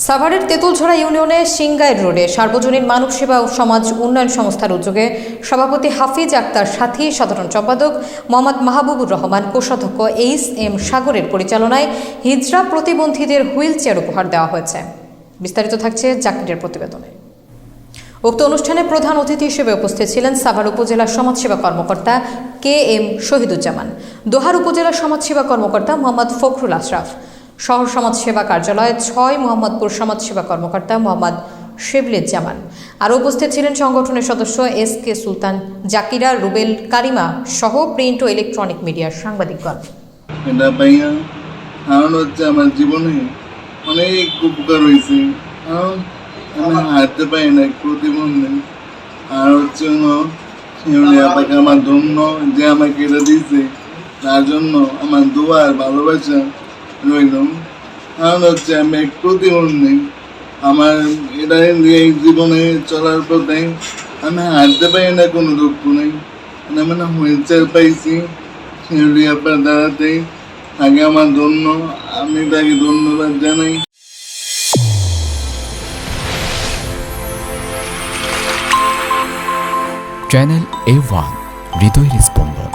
সাভারের তেঁতুলঝরা ইউনিয়নে সিংগাইর রোডে সার্বজনীন মানব সেবা ও সমাজ উন্নয়ন সংস্থার উদ্যোগে সভাপতি হাফিজ আক্তার সাথী, সাধারণ সম্পাদক মোহাম্মদ মাহবুবুর রহমান, কোষাধ্যক্ষ এইচ.এম. সাগরের পরিচালনায় হিজড়া প্রতিবন্ধীদের হুইল চেয়ার উপহার দেওয়া হয়েছে। বিস্তারিত থাকছে জাকিরের প্রতিবেদনে। উক্ত অনুষ্ঠানে প্রধান অতিথি হিসেবে উপস্থিত ছিলেন সাভার উপজেলা সমাজসেবা কর্মকর্তা কে.এম. শহীদুজ্জামান, দোহার উপজেলা সমাজসেবা কর্মকর্তা মোহাম্মদ ফখরুল আশরাফ, শহর সমাজসেবা কার্যালয় ৬ মোহাম্মদপুর সমাজসেবা কর্মকর্তা মোহাম্মদ শিবলীজ্জামান। আরও উপস্থিত ছিলেন সংগঠনের সদস্য এস.কে. সুলতান, জাকিরা, রুবেল, কারিমা সহ প্রিন্ট ও ইলেকট্রনিক মিডিয়ার সাংবাদিকগণ। এটা পাইয়া কারণ হচ্ছে আমার জীবনে অনেক উপকার হয়েছে। কারণ আমি হাঁটতে পারি না, প্রতিবন্ধী। আর হচ্ছে শিউলি আপাকে আমার ধন্য যে আমাকে এটা দিয়েছে, তার জন্য আমার দোয়া আর ভালোবাসা রইল। কারণ হচ্ছে আমি এক প্রতিবন্ধী, আমার এটা এই জীবনে চলার পথে আমি হাঁটতে পারি না, কোনো দুঃখ নেই। আমি না হুইল চেয়ার পাইছি শিউলি আপার দ্বারাতেই, তাকে আমার ধন্য, আমি তাকে ধন্যবাদ জানাই। চ্যানেল A1 হৃদয়ের স্পন্দন।